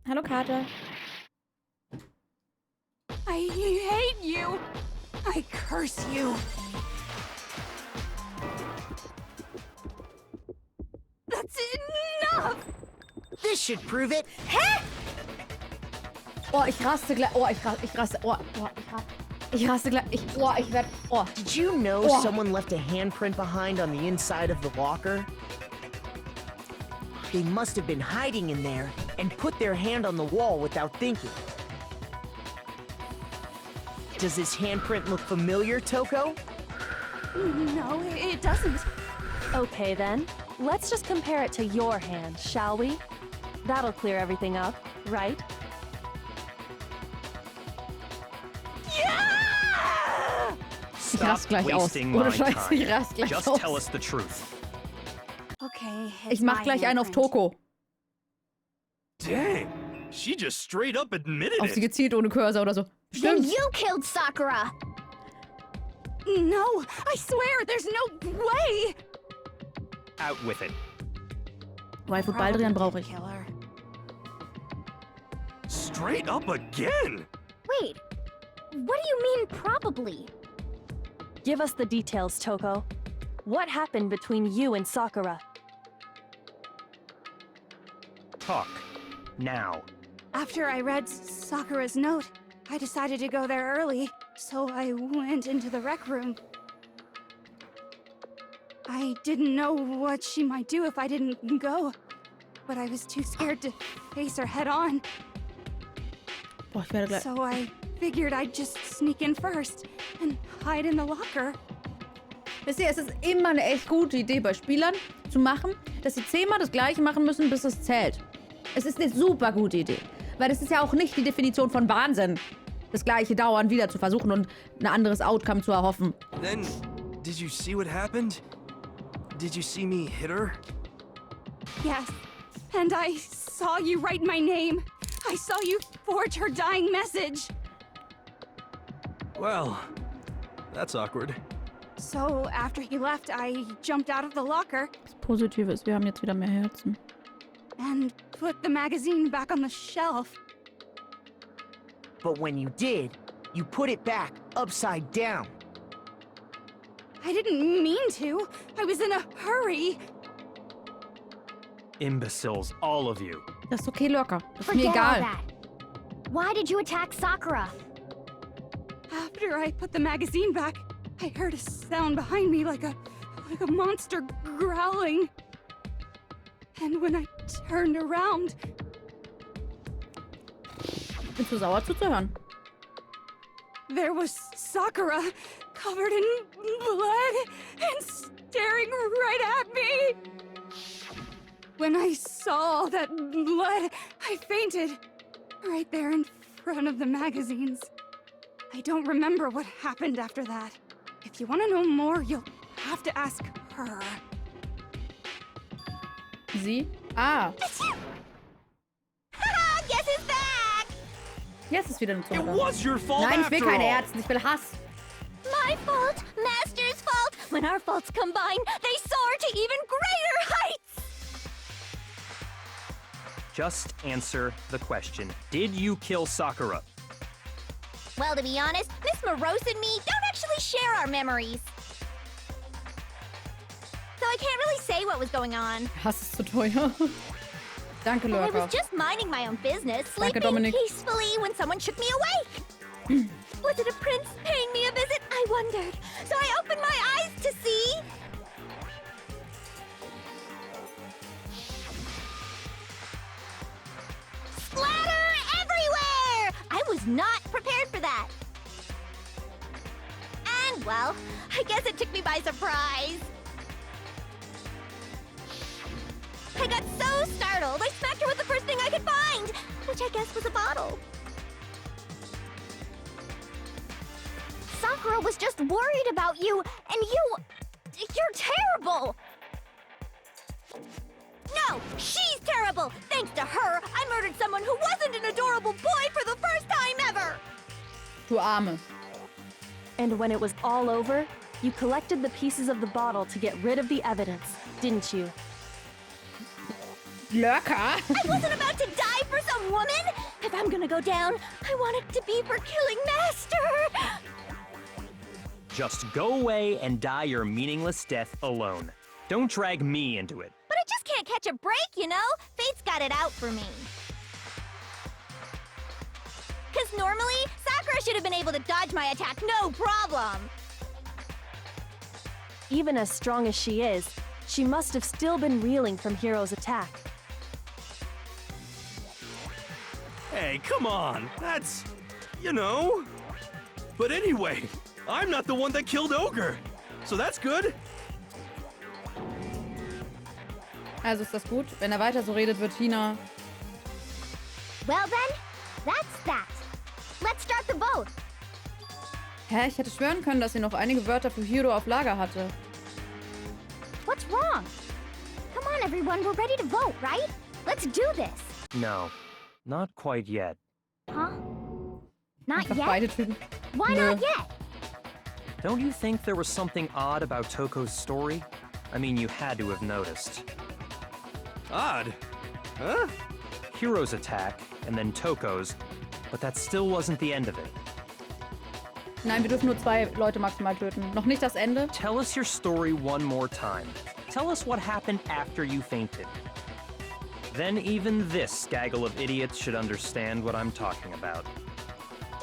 Hallo, Kater. I hate you. I curse you. That's enough. This should prove it. Hä? Oh, ich raste gleich. Oh, ich raste. Oh, ich raste gleich. Ich werd. Oh. Did you know Oh. someone left a handprint behind on the inside of the locker? They must have been hiding in there and put their hand on the wall without thinking. Does this handprint look familiar, Toko? No, it doesn't. Okay then, let's just compare it to your hand, shall we? That'll clear everything up, right? Yeah! Ich rast gleich aus. wasting Ohne my Scheiß, ich rast time. gleich Just aus. tell us the truth. Okay. Ich mach gleich einen auf Toko. Dang, she just straight up admitted Auf sie it. gezielt ohne Cursor oder so. Then Stimmt. you killed Sakura! No, I swear, there's no way. Out with it. Waifu Baldrian brauche ich. Killer. Straight up again. Wait, what do you mean probably? Give us the details, Toko. What happened between you and Sakura? Talk. Now. After I read Sakura's note, I decided to go there early, so I went into the rec room. I didn't know what she might do if I didn't go, but I was too scared to face her head on. Boah, ich werde gleich. So I figured I'd just sneak in first and hide in the locker. Wisst ihr, es ist immer eine echt gute Idee bei Spielern zu machen, dass sie 10-mal das Gleiche machen müssen, bis es zählt. Es ist eine super gute Idee. Weil das ist ja auch nicht die Definition von Wahnsinn. Das Gleiche dauernd wieder zu versuchen und ein anderes Outcome zu erhoffen. Then, did you see what happened? Did you see me hit her? Yes. And I saw you write my name. I saw you forge her dying message. Well, that's awkward. So, after you left, I jumped out of the locker Das Positive ist, wir haben jetzt wieder mehr Herzen. and put the magazine back on the shelf. But when you did, you put it back upside down. I didn't mean to. I was in a hurry. Imbeciles, all of you. Das ist okay, locker. Das ist mir Forget all egal. that. Why did you attack Sakura? After I put the magazine back, I heard a sound behind me like a monster growling. And when I turned around, Ich bin zu sauer zuzuhören. there was Sakura, covered in blood and staring right at me. When I saw that blood, I fainted. Right there in front of the magazines. I don't remember what happened after that. If you want to know more, you'll have to ask her. Sie? Ah, Haha, guess who's back? jetzt ist wieder eine It Zunge. was your fault Nein, ich will after keine all. Herzen, ich will Hass. My fault, Master's fault. When our faults combine, they soar to even greater heights. Just answer the question. Did you kill Sakura? Well, to be honest, Miss Morose and me don't actually share our memories. So I can't really say what was going on. Hass ist zu teuer. Danke, I Lurker. was just minding my own business, Danke, sleeping Dominik. peacefully when someone shook me awake. Was it a prince paying me a visit? I wondered. So I opened my eyes to see... Splatter everywhere! I was not prepared for that. And, well, I guess it took me by surprise. I got so startled, I smacked her with the first thing I could find, which I guess was a bottle. Sakura was just worried about you, and you're terrible! No, she's terrible! Thanks to her, I murdered someone who wasn't an adorable boy for the first time ever! Du Arme. And when it was all over, you collected the pieces of the bottle to get rid of the evidence, didn't you? Lurker? I wasn't about to die for some woman! If I'm gonna go down, I want it to be for killing Master! Just go away and die your meaningless death alone. Don't drag me into it. But I just can't catch a break, you know? Fate's got it out for me. Because normally, Sakura should have been able to dodge my attack, no problem. Even as strong as she is, she must have still been reeling from Hiro's attack. Hey, come on. That's, you know. But anyway, I'm not the one that killed Ogre. So that's good. Also ist das gut. Wenn er weiter so redet, wird Hina... Well then, that's that. Let's start the vote. Hä? Ich hätte schwören können, dass sie noch einige Wörter für Hiro auf Lager hatte. What's wrong? Come on, everyone, we're ready to vote, right? Let's do this. No, not quite yet. Huh? Not Einfach yet? beide Typen. Why Nö. not yet? Don't you think there was something odd about Toko's story? I mean, you had to have noticed. Odd. Huh? Hiro's attack, and then Toko's, but that still wasn't the end of it. Nein, wir dürfen nur 2 Leute maximal töten. Noch nicht das Ende. Tell us your story one more time. Tell us what happened after you fainted. Then even this gaggle of idiots should understand what I'm talking about.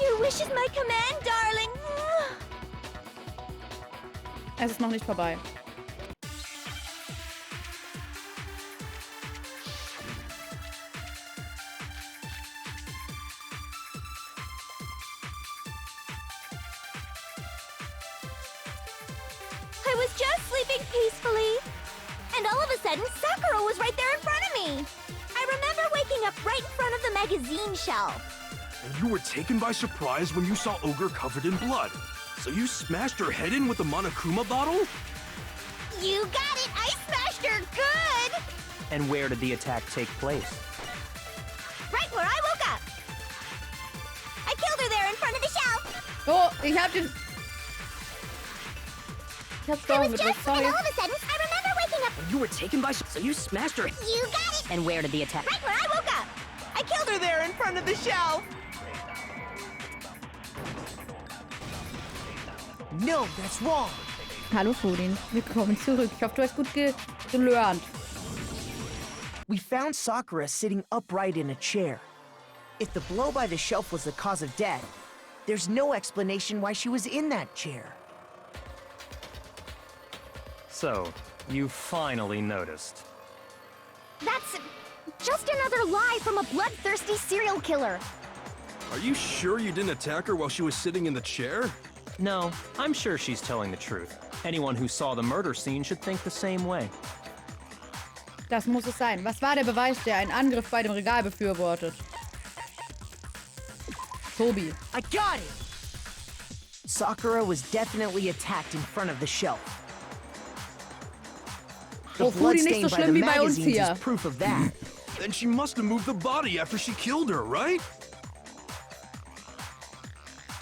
Your wish is my command, darling. Es ist noch nicht vorbei. I was just sleeping peacefully. And all of a sudden, Sakura was right there in front of me. I remember waking up right in front of the magazine shelf. And you were taken by surprise when you saw Ogre covered in blood. So you smashed her head in with the Monokuma bottle? You got it! I smashed her good! And where did the attack take place? Right where I woke up. I killed her there in front of the shelf. Oh, ich hab den... Ich hab's It doch was mit just, and sorry. all of a sudden, I remember waking up. You were taken by so you smashed her. You got it! And where did the attack? Right where I woke up. I killed her there in front of the shelf. No, that's wrong. Hallo Fodin, willkommen zurück. Ich hoffe, du hast gut gelernt. We found Sakura sitting upright in a chair. If the blow by the shelf was the cause of death, there's no explanation why she was in that chair. So, you finally noticed. That's just another lie from a bloodthirsty serial killer. Are you sure you didn't attack her while she was sitting in the chair? No, I'm sure she's telling the truth. Anyone who saw the murder scene should think the same way. Das muss es sein. Was war der Beweis, der einen Angriff bei dem Regal befürwortet? Tobi. I got it! Sakura was definitely attacked in front of the shelf. The Oh, blood Fudi, nicht so stain by the schlimm wie bei uns magazines hier. is proof of that. Then she must have moved the body after she killed her, right?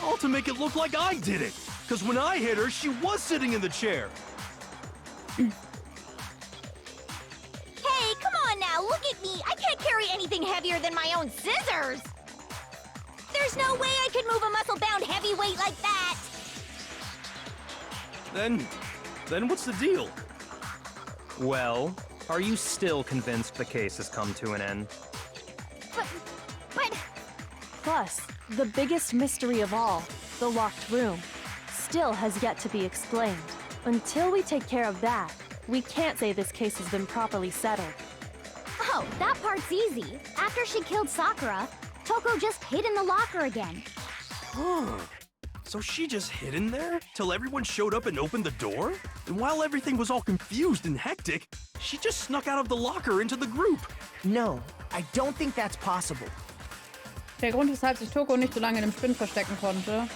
All to make it look like I did it. Because when I hit her, she was sitting in the chair. Hey, come on now, look at me. I can't carry anything heavier than my own scissors. There's no way I could move a muscle-bound heavyweight like that. Then what's the deal? Well, are you still convinced the case has come to an end? But... Plus, the biggest mystery of all, the locked room, still has yet to be explained. Until we take care of that, we can't say this case has been properly settled. Oh, that part's easy. After she killed Sakura, Toko just hid in the locker again. Huh. So she just hid in there till everyone showed up and opened the door? And while everything was all confused and hectic, she just snuck out of the locker into the group. No, I don't think that's possible. Der Grund, weshalb sich Toko nicht so lange in dem Spind verstecken konnte.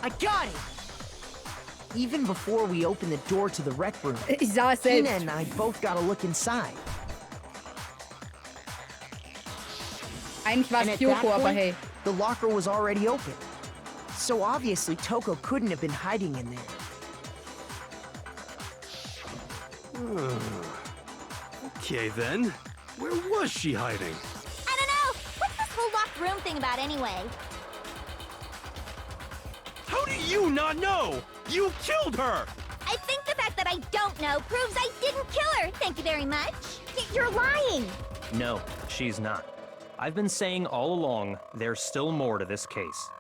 I got it! Even before we opened the door to the rec room, Ich sah es Tina selbst. and I both got a look inside. Eigentlich war And es at that Kyoko, aber point, hey. the locker was already open. So obviously Toko couldn't have been hiding in there. Okay then, where was she hiding? I don't know. What's this whole locked room thing about anyway? How do you not know? You killed her! I think the fact that I don't know proves I didn't kill her. Thank you very much. You're lying. No, she's not. I've been saying all along, there's still more to this case.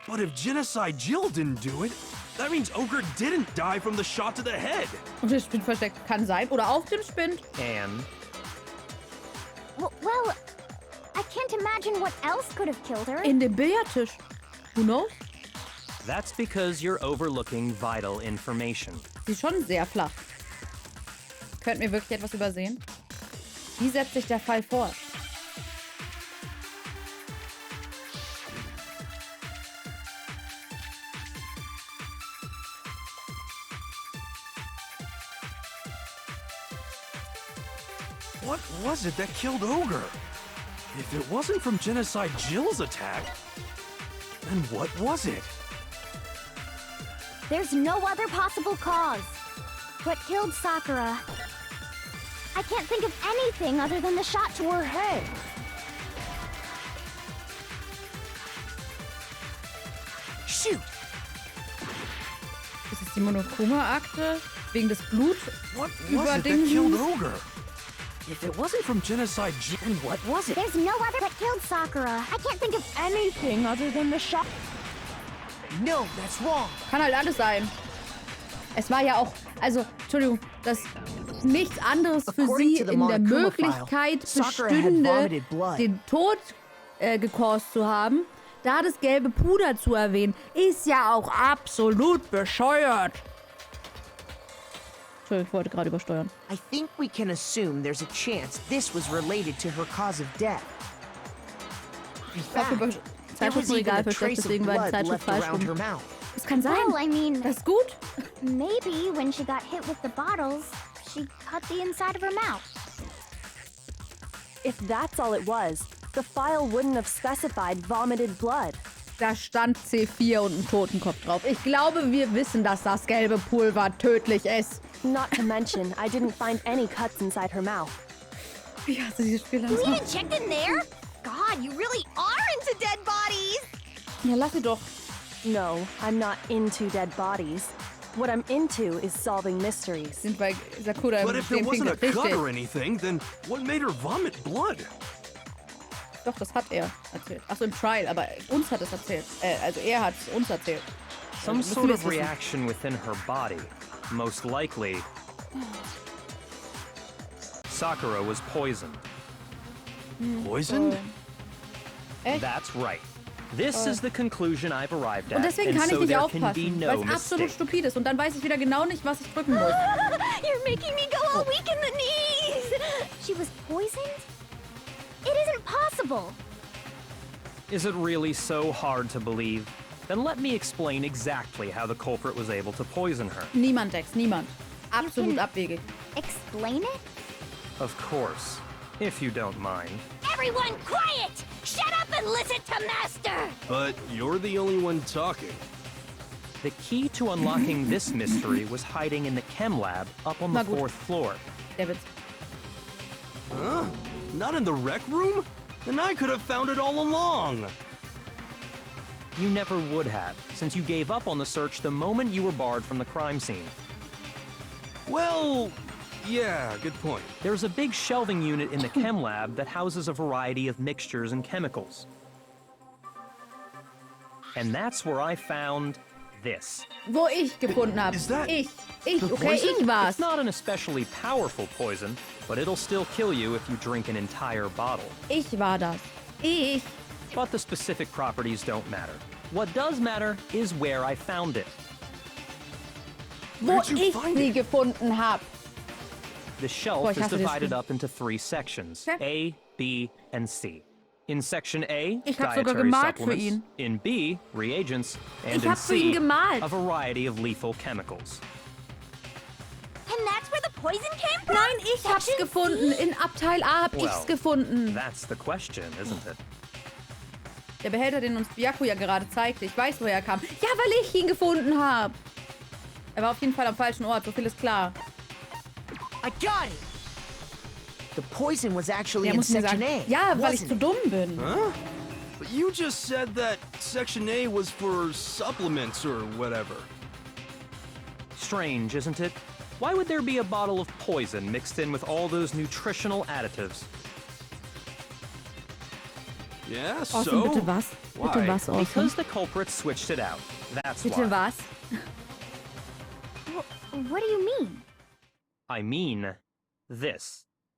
But if Genocide Jill didn't do it, that means Ogre didn't die from the shot to the head. Und der Spind versteckt. Kann sein. Oder auf dem Spind. And Well, I can't imagine what else could have killed her. In dem Billardtisch. Who knows? that's because you're overlooking vital information. Sie ist schon sehr flach. Könnten wir wirklich etwas übersehen? Wie setzt sich der Fall fort? What was it that killed Ogre? If it wasn't from Genocide Jill's attack, then what was it? There's no other possible cause. What killed Sakura? I can't think of anything other than the shot to her head. Shoot! Ist es die Monokuma-Akte? Wegen des Blut? What was it that killed Ogre? If it wasn't from Genocide Jill, then what was it? There's no other that killed Sakura. I can't think of anything other than the shot. No, that's wrong. Kann halt alles sein. Es war ja auch, also, Entschuldigung, dass nichts anderes für According sie to the in der Monokuma file, Möglichkeit Sakura had bestünde, vomited blood. den Tod gekost zu haben. Da das gelbe Puder zu erwähnen, ist ja auch absolut bescheuert. Entschuldigung, ich wollte gerade übersteuern. I think we can assume there's a chance this was related to her cause of death. In fact, there was even Zeitschriftenregal a versteckt, trace of deswegen war die blood Zeitschrift left falsch around rum. her mouth. Das kann sein. Well, I mean, Das ist gut. maybe when she got hit with the bottles, she cut the inside of her mouth. If that's all it was, the file wouldn't have specified vomited blood. Da stand C4 und ein Totenkopf drauf. Ich glaube, wir wissen, dass das gelbe Pulver tödlich ist. Not to mention, I didn't find any cuts inside her mouth. Ich hasse dieses Spiel You langsam. even checked in there? God, you really are into dead bodies! Ja, lass sie doch. No, I'm not into dead bodies. What I'm into is solving mysteries. Sind bei Sakura But im if there dem wasn't a Pink cut or richtig. anything, then what made her vomit blood? Doch, das hat er erzählt. Achso, im Trial, aber uns hat es erzählt. Also er hat es uns erzählt. Some müssen sort wir of es wissen. reaction within her body. Most likely, Sakura was poisoned. Poisoned? Echt? That's right. This is the conclusion I've arrived at, Und deswegen and kann ich so nicht there can be aufpassen, no weil es absolut mistake. stupid ist. Und dann weiß ich wieder genau nicht, was ich drücken muss. You're making me go all weak in the knees! She was poisoned? It isn't possible! Is it really so hard to believe? Then let me explain exactly how the culprit was able to poison her. Niemand, Dex, niemand. Absolut can- abwegig. Explain it? Of course, if you don't mind. Everyone quiet! Shut up and listen to Master! But you're the only one talking. The key to unlocking this mystery was hiding in the chem lab up on the Na gut. 4th floor. Der Witz. Huh? Not in the rec room? Then I could have found it all along. You never would have, since you gave up on the search the moment you were barred from the crime scene. Well, yeah, good point. There's a big shelving unit in the chem lab that houses a variety of mixtures and chemicals. And that's where I found this. Wo ich gefunden habe. Is that Ich, the okay, poison? ich war's. It's not an especially powerful poison, but it'll still kill you if you drink an entire bottle. Ich war das. Ich. But the specific properties don't matter. What does matter is where I found it. Wo Where'd you ich find sie it? gefunden habe. The shelf Boah, ich is hasse dieses divided Spiel. up into 3 sections, Okay. A, B, and C. In section A, Ich hab sogar dietary gemalt für supplements. ihn. In B, reagents. And Ich in hab für ihn C, gemalt. a variety of lethal chemicals. And that's where the poison came from? Nein, ich hab's Section gefunden. C? In Abteil A hab Well, ich's gefunden. That's the question, isn't it? Der Behälter, den uns Byaku ja gerade zeigte. Ich weiß, woher er kam. Ja, weil ich ihn gefunden habe. Er war auf jeden Fall am falschen Ort. So viel ist klar. I got it! The poison was actually Er in muss mir Section sagen, A. ja, weil ich wasn't zu it? dumm bin. Huh? But you just said that Section A was for supplements or whatever. Strange, isn't it? Why would there be a bottle of poison mixed in with all those nutritional additives? Yeah, Awesome, so? bitte was? Bitte Why? was, Awesome? Because the culprit switched it out. That's Bitte why. was? What do you mean? I mean, this.